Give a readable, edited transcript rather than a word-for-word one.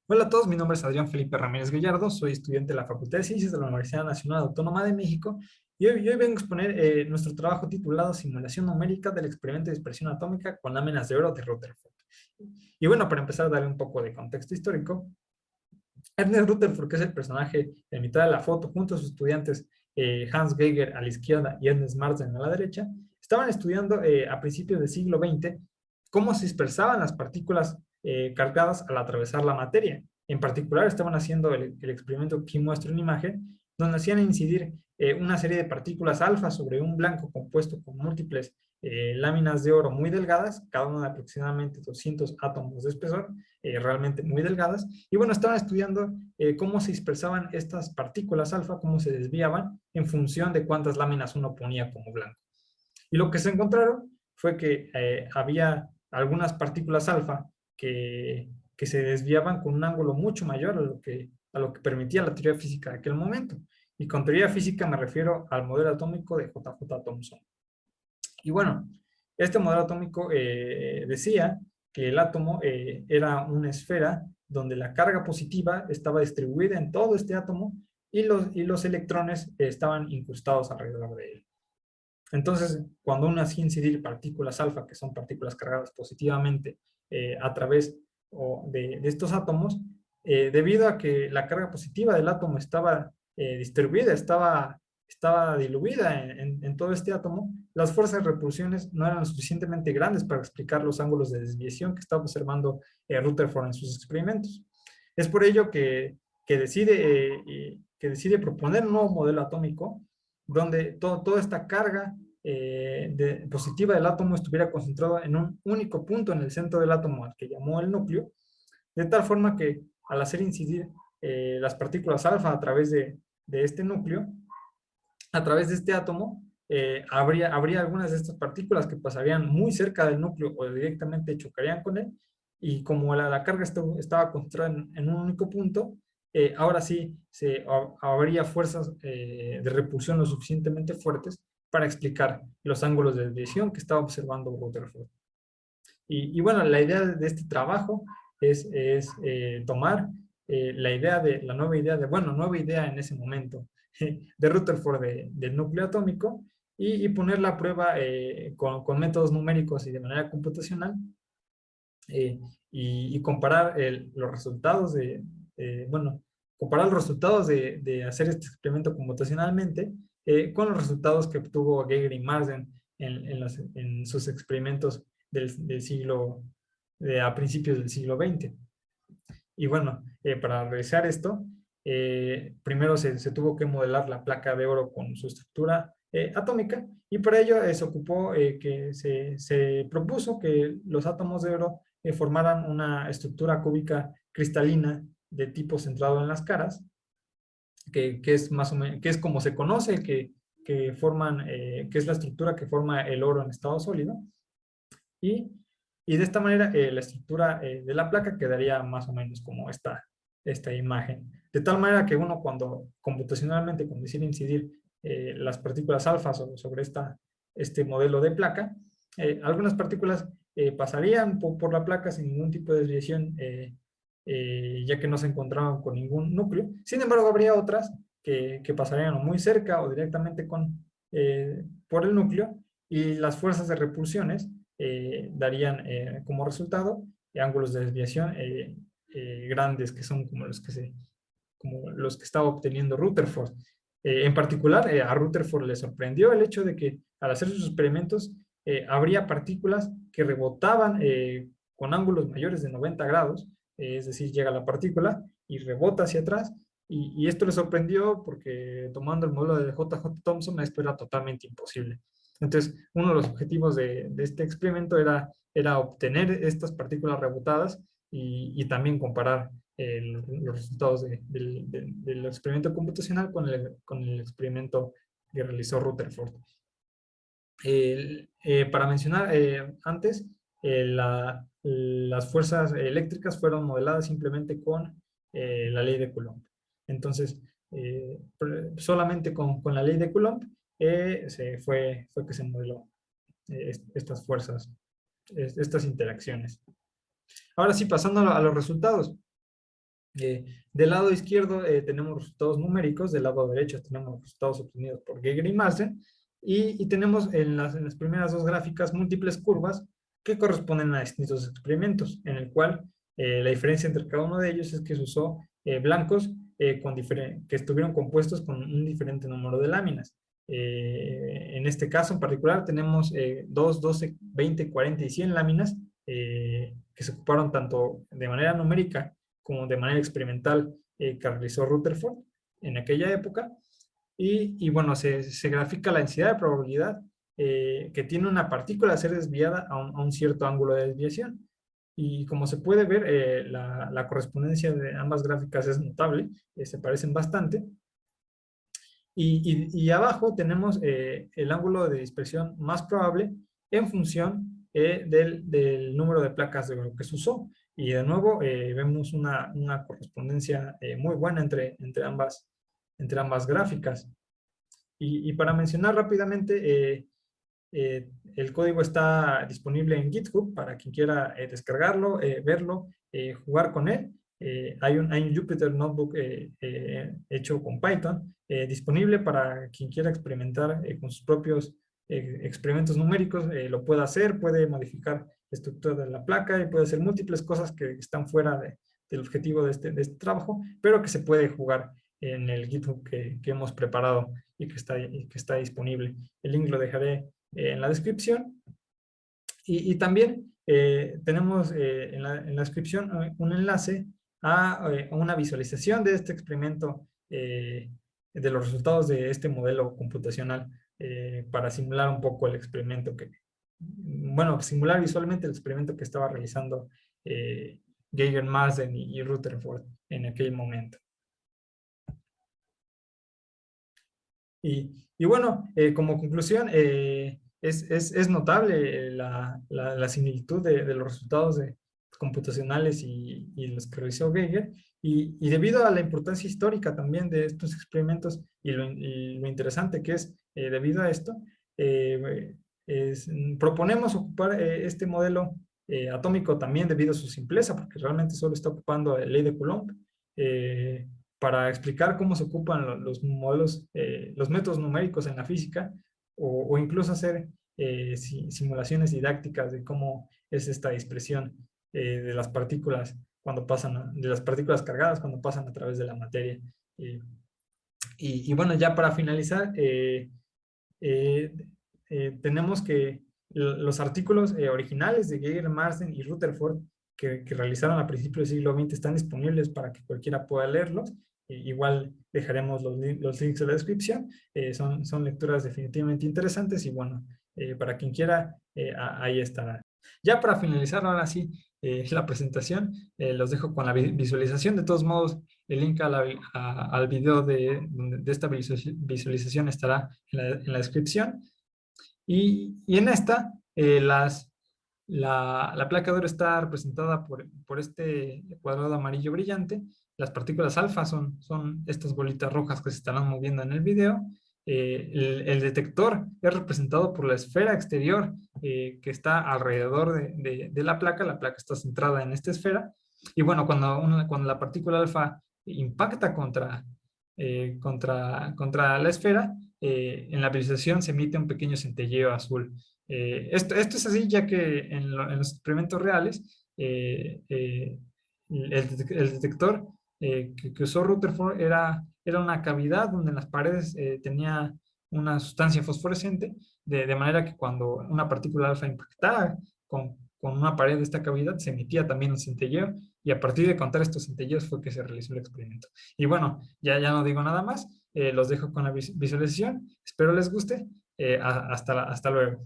Hola a todos, mi nombre es Adrián Felipe Ramírez Gallardo, soy estudiante de la Facultad de Ciencias de la Universidad Nacional Autónoma de México y hoy vengo a exponer nuestro trabajo titulado Simulación numérica del experimento de dispersión atómica con láminas de oro de Rutherford. Y bueno, para empezar a darle un poco de contexto histórico, Ernest Rutherford, que es el personaje en mitad de la foto, junto a sus estudiantes Hans Geiger a la izquierda y Ernest Marsden a la derecha, estaban estudiando a principios del siglo XX cómo se dispersaban las partículas cargadas al atravesar la materia. En particular, estaban haciendo el experimento que aquí muestro en imagen, donde hacían incidir una serie de partículas alfa sobre un blanco compuesto con múltiples láminas de oro muy delgadas, cada una de aproximadamente 200 átomos de espesor, realmente muy delgadas. Y bueno, estaban estudiando cómo se dispersaban estas partículas alfa, cómo se desviaban en función de cuántas láminas uno ponía como blanco. Y lo que se encontraron fue que había algunas partículas alfa que se desviaban con un ángulo mucho mayor a lo que permitía la teoría física de aquel momento. Y con teoría física me refiero al modelo atómico de J.J. Thomson. Y bueno, este modelo atómico decía que el átomo era una esfera donde la carga positiva estaba distribuida en todo este átomo y los electrones estaban incrustados alrededor de él. Entonces, cuando uno hacía incidir partículas alfa, que son partículas cargadas positivamente a través de estos átomos, debido a que la carga positiva del átomo estaba distribuida, estaba diluida en todo este átomo, las fuerzas de repulsiones no eran suficientemente grandes para explicar los ángulos de desviación que estaba observando Rutherford en sus experimentos. Es por ello que decide proponer un nuevo modelo atómico donde toda esta carga positiva del átomo estuviera concentrada en un único punto en el centro del átomo, al que llamó el núcleo, de tal forma que al hacer incidir las partículas alfa a través de este núcleo, a través de este átomo, habría algunas de estas partículas que pasarían muy cerca del núcleo o directamente chocarían con él, y como la carga estaba concentrada en un único punto, ahora sí habría fuerzas de repulsión lo suficientemente fuertes para explicar los ángulos de desviación que estaba observando Rutherford. Y bueno, la idea de este trabajo es tomar la nueva idea bueno, nueva idea en ese momento de Rutherford del núcleo atómico y ponerla a prueba con métodos numéricos y de manera computacional eh, y comparar los resultados bueno, comparar los resultados de hacer este experimento computacionalmente con los resultados que obtuvo Geiger y Marsden en sus experimentos del siglo, a principios del siglo XX. Y bueno, para realizar esto, primero se tuvo que modelar la placa de oro con su estructura atómica, y para ello se ocupó que se propuso que los átomos de oro formaran una estructura cúbica cristalina de tipo centrado en las caras, que es más o menos, que es como se conoce, que es la estructura que forma el oro en estado sólido. Y, y de esta manera la estructura de la placa quedaría más o menos como esta imagen. De tal manera que uno cuando computacionalmente, cuando decide incidir las partículas alfa sobre este modelo de placa, algunas partículas pasarían por la placa sin ningún tipo de desviación, ya que no se encontraban con ningún núcleo. Sin embargo, habría otras que pasarían muy cerca o directamente por el núcleo, y las fuerzas de repulsiones darían como resultado ángulos de desviación grandes, que son como los que estaba obteniendo Rutherford. En particular, a Rutherford le sorprendió el hecho de que al hacer sus experimentos habría partículas que rebotaban con ángulos mayores de 90 grados, es decir, llega la partícula y rebota hacia atrás, y esto le sorprendió porque tomando el modelo de J.J. Thomson esto era totalmente imposible. Entonces, uno de los objetivos de este experimento era obtener estas partículas rebotadas y también comparar los resultados del experimento computacional con el experimento que realizó Rutherford. Para mencionar antes, las fuerzas eléctricas fueron modeladas simplemente con la ley de Coulomb. Entonces, solamente con la ley de Coulomb fue que se modeló estas fuerzas, estas interacciones. Ahora sí, pasando a los resultados. Del lado izquierdo tenemos resultados numéricos, del lado derecho tenemos resultados obtenidos por Geiger y Marsden, y tenemos en las primeras dos gráficas múltiples curvas que corresponden a distintos experimentos, en el cual la diferencia entre cada uno de ellos es que se usó blancos que estuvieron compuestos con un diferente número de láminas. En este caso en particular tenemos 2, 12, 20, 40 y 100 láminas que se ocuparon tanto de manera numérica como de manera experimental que realizó Rutherford en aquella época. Y bueno, se grafica la densidad de probabilidad que tiene una partícula a ser desviada a un cierto ángulo de desviación. Y como se puede ver, la correspondencia de ambas gráficas es notable, se parecen bastante. Y abajo tenemos el ángulo de dispersión más probable en función del número de placas de oro que se usó. Y de nuevo vemos una correspondencia muy buena entre ambas gráficas. Y para mencionar rápidamente, el código está disponible en GitHub para quien quiera descargarlo, verlo, jugar con él. Hay un Jupyter Notebook hecho con Python disponible para quien quiera experimentar con sus propios experimentos numéricos. Lo puede hacer, puede modificar la estructura de la placa y puede hacer múltiples cosas que están fuera del objetivo de este trabajo, pero que se puede jugar en el GitHub que hemos preparado y que está disponible. El link lo dejaré en la descripción. Y también tenemos en la descripción un enlace a una visualización de este experimento, de los resultados de este modelo computacional para simular un poco el experimento bueno, simular visualmente el experimento que estaba realizando Geiger, Marsden y Rutherford en aquel momento. Y bueno, como conclusión, es notable la similitud de los resultados computacionales y los que realizó Geiger, y debido a la importancia histórica también de estos experimentos y lo interesante que es debido a esto, eh, proponemos ocupar este modelo atómico también debido a su simpleza, porque realmente solo está ocupando la ley de Coulomb, para explicar cómo se ocupan los modelos, los métodos numéricos en la física, o incluso hacer simulaciones didácticas de cómo es esta dispersión de las partículas de las partículas cargadas cuando pasan a través de la materia. Y bueno, ya para finalizar, eh, tenemos que los artículos originales de Geiger, Marsden y Rutherford que realizaron a principios del siglo XX están disponibles para que cualquiera pueda leerlos. Igual dejaremos los links en la descripción. Son lecturas definitivamente interesantes y bueno, para quien quiera, ahí estará. Ya para finalizar, ahora sí, la presentación, los dejo con la visualización. De todos modos, el link al video de esta visualización estará en la descripción. Y en esta, la placa de oro está representada por este cuadrado amarillo brillante. Las partículas alfa son estas bolitas rojas que se estarán moviendo en el video. El detector es representado por la esfera exterior que está alrededor de la placa. La placa está centrada en esta esfera. Y bueno, cuando la partícula alfa impacta contra la esfera, en la visualización se emite un pequeño centelleo azul. Esto es así ya que en los experimentos reales el detector que usó Rutherford era una cavidad donde en las paredes tenía una sustancia fosforescente, de manera que cuando una partícula alfa impactaba con una pared de esta cavidad se emitía también un centelleo, y a partir de contar estos centelleos fue que se realizó el experimento. Y bueno, ya no digo nada más, los dejo con la visualización, espero les guste, hasta luego.